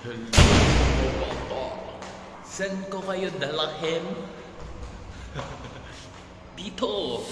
Hello, bata. Saan ko kayo dalahin? Dito.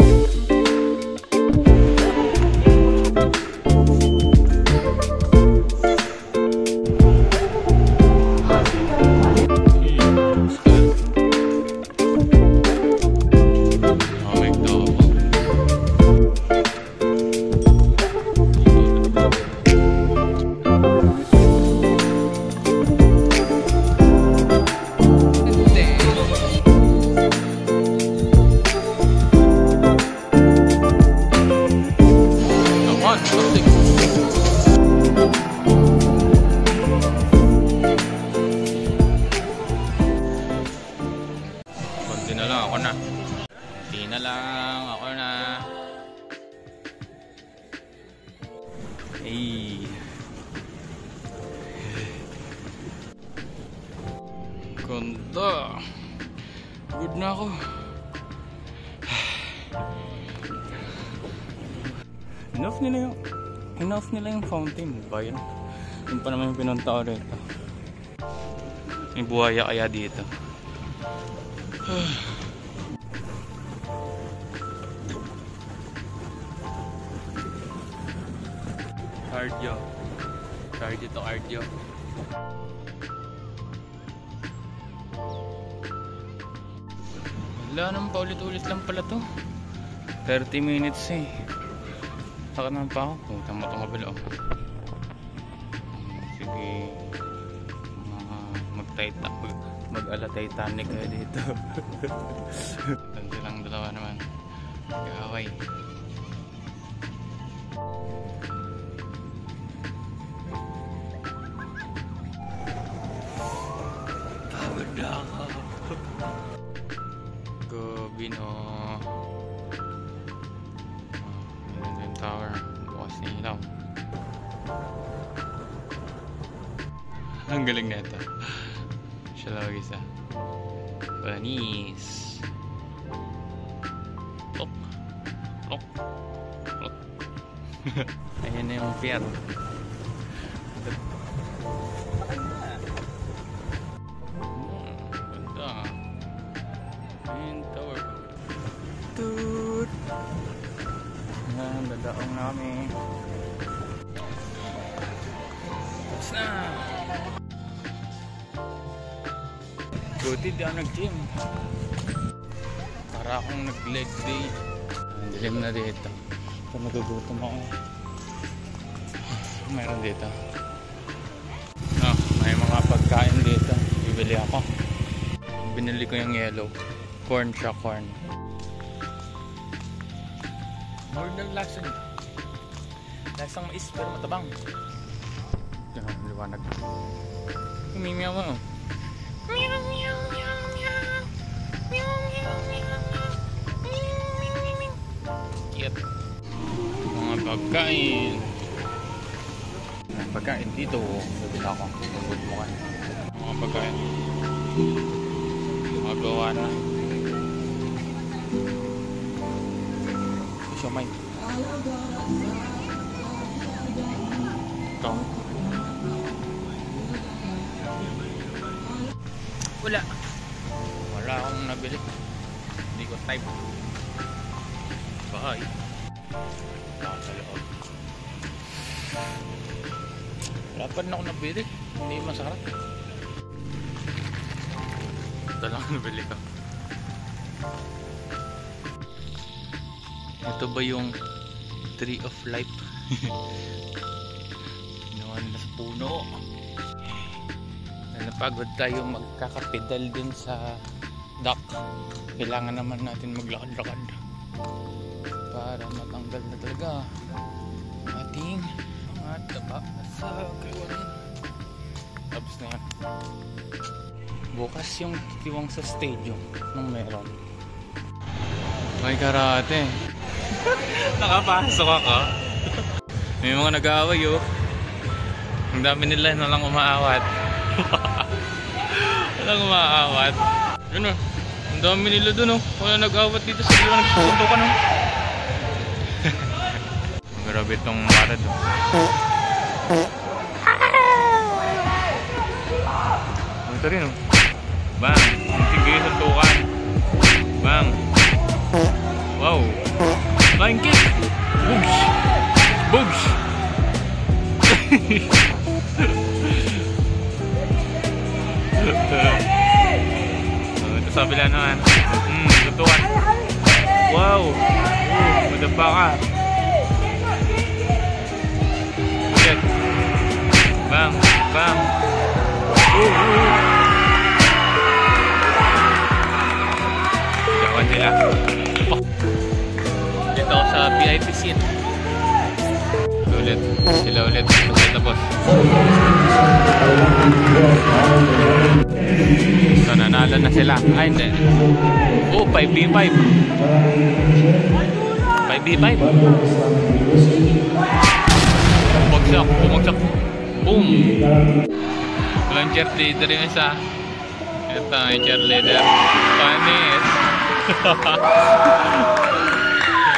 Hey. Ganda. Good na ako. Enough nila yung fountain ba yun? Yun pa naman yung pinunta ko rito. May buhaya kaya dito. Cardio. Cardio to cardio. Wala naman, paulit-ulit lang pala to. 30 minutes eh. Saka naman pa ako. Puta mo itong kabila. Sige. Mag-ala Titanic kayo dito. Tanto lang dalawa naman. Mag-away. Gobino. Ayan yung tower. Bukas na ilaw. Ang galing na ito. Siya lang isa. Panis. Lok. Lok. Lok. Ayan na yung pier. Ayan, dadaong namin. Tapos na. Buti di ako nag-gym. Para akong nag-leg day. Ang dilim na dito. Ito, nagugutom ako. Mayroon dito. May mga pagkain dito. Bibili ako. Binili ko yung yellow. Corn siya, corn. More than lasa nito. Lasang mais pero matabang. Yan ang liwanag. Umimiyaw mo. Meow meow meow meow. Meow meow meow meow. Yep. Mga pagkain. Mga pagkain dito. Sabi na ako. Good mo ka. Mga pagkain. Mga gawa na. Siomay. Ito. Wala akong nabili. Hindi ko type. Bye. Wala sa loob. Wala pa rin ako nabili. Hindi masarap. Ito lang nabili ko. Ito ba yung Tree of Life? Ginawa nila sa puno. Napagod tayo magkakapedal din sa dock. Kailangan naman natin maglakad-lakad para matanggal na talaga ating mga taba sa kawanin. Tapos na yan. Bukas yung tiwang sa stadium nung meron. May karate. Nakapasok ako. May mga nag-aaway oh. Ang dami nila na lang umaawat. Walang umaawat. Yun oh. Ang dami nila dun oh. Wala nag-aawat dito sa dito. Nagpupunto ka no. Grabe itong marad oh. Ito rin oh. Bang! Sige, suntukan. Bang! Wow! Flying kick! Boogs! Boogs! Ito sa bila naman. Suntukan. Wow! Madapa ka. Ulit. Bang! Bang! Jawan sila. Dito ako sa VIP seat. Ulit. Sila ulit. Tapos. So, nanalo na sila. Ay, hindi. Oh, 5v5. 5v5. Bumagsak. Bumagsak. Boom. Walang cheerleader yung isa. Ito yung cheerleader. Panis.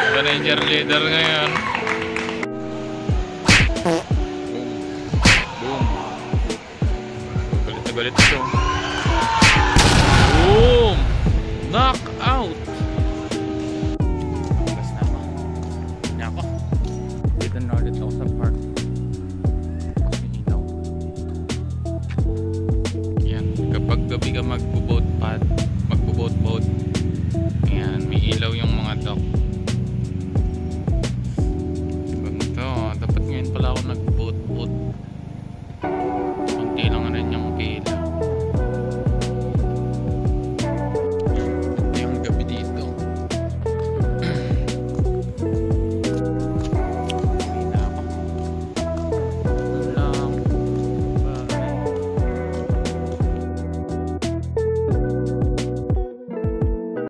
Ito na yung cheerleader ngayon. Boom. Galit na galit ito. Boom. Knockout. Gas na ako. Hindi ako. Dito na ulit ako sa park. Kapag gabi ka magbubo